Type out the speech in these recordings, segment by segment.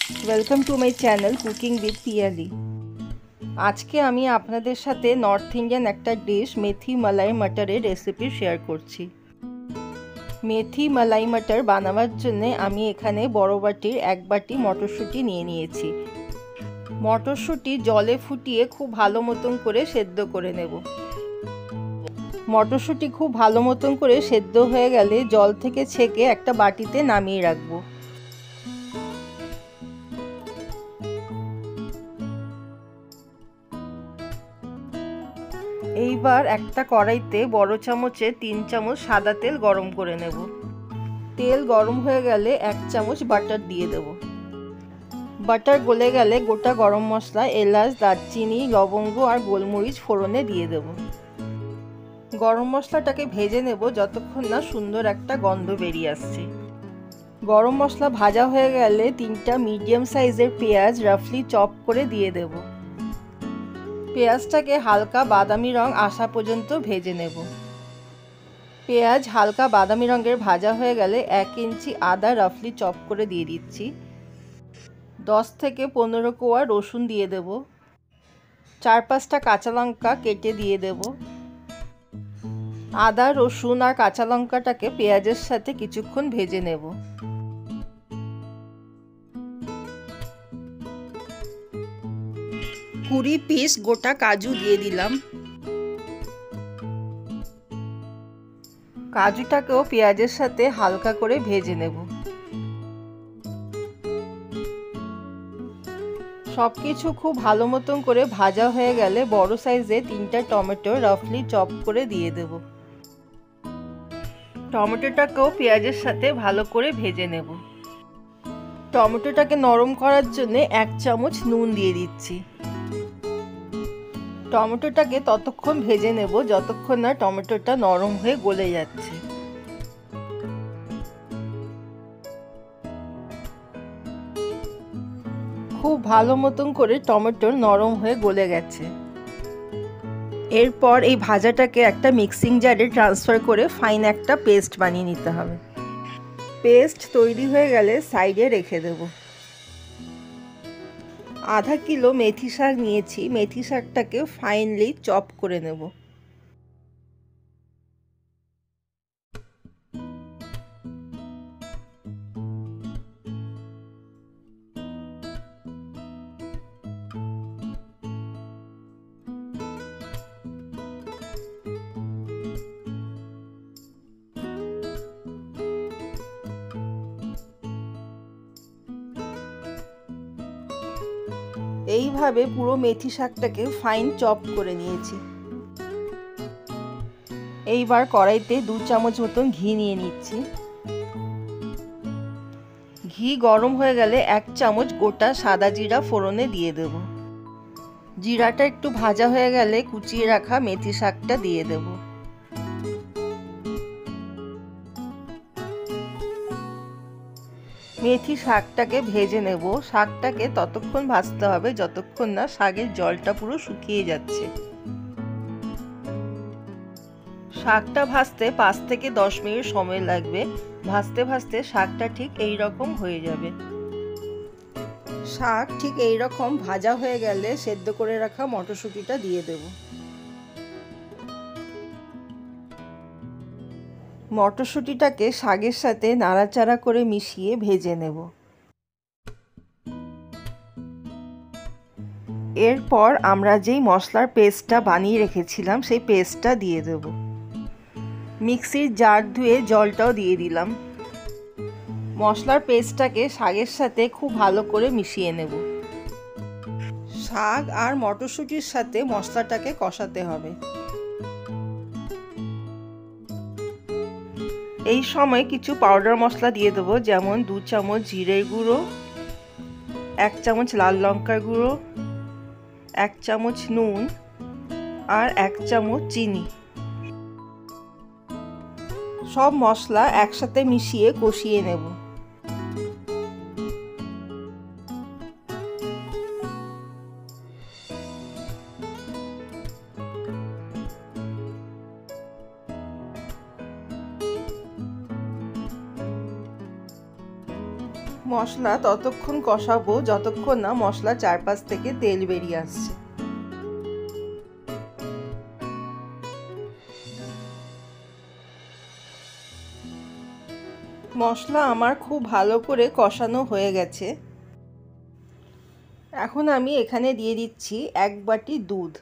Welcome to my channel cooking with Piyali. আজকে আমি আপনাদের সাথে নর্থ ইন্ডিয়ান একটা ডিশ মেথি মালাই মটরের রেসিপি শেয়ার করছি। মেথি মালাই মটর বানাবার জন্য আমি এখানে বড় বাটির 1 বাটি মটরশুঁটি নিয়ে নিয়েছি। মটরশুঁটি জলে ফুটিয়ে খুব ভালো মতন করে সেদ্ধ করে নেব। মটরশুঁটি খুব ভালো মতন করে সেদ্ধ হয়ে গেলে জল থেকে ছেঁকে একটা বাটিতে নামিয়ে রাখবো। এইবার একটা কড়াইতে বড় চামচে 3 চামচ সাদা তেল গরম করে নেব। তেল গরম হয়ে গেলে 1 চামচ বাটার দিয়ে দেব। বাটার গলে গেলে গোটা গরম মশলা, এলাচ, দারচিনি, লবঙ্গ আর গোলমরিচ ফোড়নে দিয়ে দেব। গরম মশলাটাকে ভেজে নেব যতক্ষণ না সুন্দর একটা গন্ধ বেরিয়ে আসছে। গরম মশলা ভাজা হয়ে গেলে 3টা মিডিয়াম সাইজের পেঁয়াজ রাফলি চপ করে দিয়ে দেব। পেঁয়াজটাকে হালকা বাদামি রং আসা পর্যন্ত ভেজে নেব। পেঁয়াজ হালকা বাদামি রঙের ভাজা হয়ে গেলে 1 ইঞ্চি আদা রাফলি চপ করে দিয়ে দিচ্ছি। 10 থেকে 15 কোয়া রসুন দিয়ে দেব। 4-5টা কাঁচা লঙ্কা কেটে দিয়ে দেব। আদা, রসুন আর কাঁচা লঙ্কাটাকে পেঁয়াজের সাথে কিছুক্ষণ ভেজে নেব। 20 পিস গোটা কাজু দিয়ে দিলাম। কাজুটাকেও পেঁয়াজের সাথে হালকা করে ভেজে নেব। সবকিছু খুব ভালো মতন করে ভাজা হয়ে গেলে বড় সাইজে 3টা টমেটো রাফলি চপ করে দিয়ে দেব। টমেটোটাকেও পেঁয়াজের সাথে ভালো করে ভেজে নেব। টমেটোটাকে নরম করার জন্য 1 চামচ নুন দিয়ে দিচ্ছি। টমেটোটাকে ততক্ষণ ভেজে নেব যতক্ষণ না টমেটোটা নরম হয়ে গলে যাচ্ছে। খুব ভালো মতন করে টমেটো নরম হয়ে গলে গেছে। এরপর এই ভাজাটাকে একটা মিক্সিং জারে ট্রান্সফার করে ফাইন একটা পেস্ট বানিয়ে নিতে হবে। পেস্ট তৈরি হয়ে গেলে সাইডে রেখে দেব। আধা কিলো মেথি শাক নিয়েছি। মেথি শাকটাকে ফাইনলি চপ করে নেব। এইভাবে পুরো মেথি শাকটাকে ফাইন চপ করে নিয়েছি। এইবার কড়াইতে 2 চামচ মতন ঘি নিয়ে নিচ্ছি। ঘি গরম হয়ে গেলে 1 চামচ গোটা সাদা জিরা ফোড়নে দিয়ে দেব। জিরাটা একটু ভাজা হয়ে গেলে কুচিয়ে রাখা মেথি শাকটা দিয়ে দেব। মেথি শাকটাকে ভেজে নেব। শাকটাকে ততক্ষণ ভাজতে হবে যতক্ষণ না শাকের জলটা পুরো শুকিয়ে যাচ্ছে। শাকটা ভাজতে 5 থেকে 10 মিনিট সময় লাগবে। ভাজতে ভাজতে শাকটা ঠিক এই রকম হয়ে যাবে। শাক ঠিক এই রকম ভাজা হয়ে গেলে সেদ্ধ করে রাখা মটরশুঁটিটা দিয়ে দেব। মটরশুঁটিটাকে শাকের সাথে নাড়াচাড়া করে মিশিয়ে ভেজে নেব। এরপর আমরা যেই মশলার পেস্টটা বানিয়ে রেখেছিলাম সেই পেস্টটা দিয়ে দেব। মিক্সির জার ধুয়ে জলটাও দিয়ে দিলাম। মশলার পেস্টটাকে শাকের সাথে খুব ভালো করে মিশিয়ে নেব। শাক আর মটরশুঁটির সাথে মশলাটাকে কষাতে হবে। এই সময় কিছু পাউডার মশলা দিয়ে দেবো, যেমন 2 চামচ জিরের গুঁড়ো, 1 চামচ লাল লঙ্কার গুঁড়ো, 1 চামচ নুন আর 1 চামচ চিনি। সব মশলা একসাথে মিশিয়ে কষিয়ে নেব। মশলা ততক্ষণ কষাবো যতক্ষণ না মশলা চারপাশ থেকে তেল বেরিয়ে আসছে। মশলা আমার খুব ভালো করে কষানো হয়ে গেছে। এখন আমি এখানে দিয়ে দিচ্ছি 1 বাটি দুধ।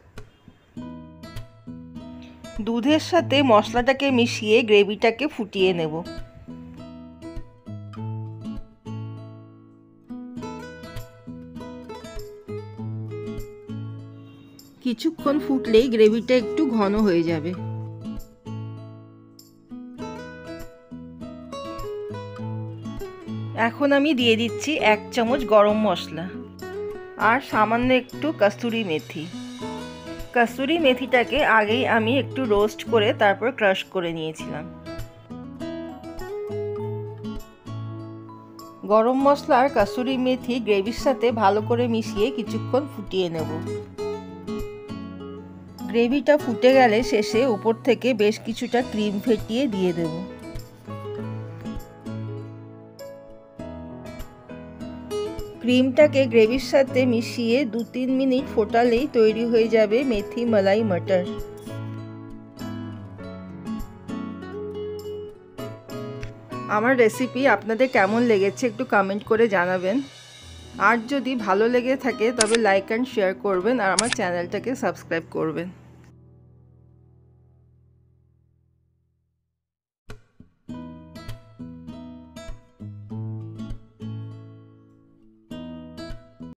দুধের সাথে মশলাটাকে মিশিয়ে গ্রেভিটাকে ফুটিয়ে নেব। কিছুক্ষণ ফুটলেই গ্রেভিটা একটু ঘন হয়ে যাবে। এখন আমি দিয়ে দিচ্ছি 1 চামচ গরম মশলা আর সামান্য একটু কসুরি মেথি। কসুরি মেথিটাকে আগেই আমি একটু রোস্ট করে তারপর ক্রাশ করে নিয়েছিলাম। গরম মশলা আর কসুরি মেথি গ্রেভির সাথে ভালো করে মিশিয়ে কিছুক্ষণ ফুটিয়ে নেব। গ্রেভিটা ফুটে গেলে শেষে উপর থেকে বেশ কিছুটা ক্রিম ফেটিয়ে দিয়ে দেব। ক্রিমটাকে গ্রেভির সাথে মিশিয়ে 2-3 মিনিট ফোটালেই তৈরি হয়ে যাবে মেথি মালাই মটর। আমার রেসিপি আপনাদের কেমন লেগেছে একটু কমেন্ট করে জানাবেন। আর যদি ভালো লেগে থাকে তবে লাইক অ্যান্ড শেয়ার করবেন আর আমার চ্যানেলটাকে সাবস্ক্রাইব করবেন।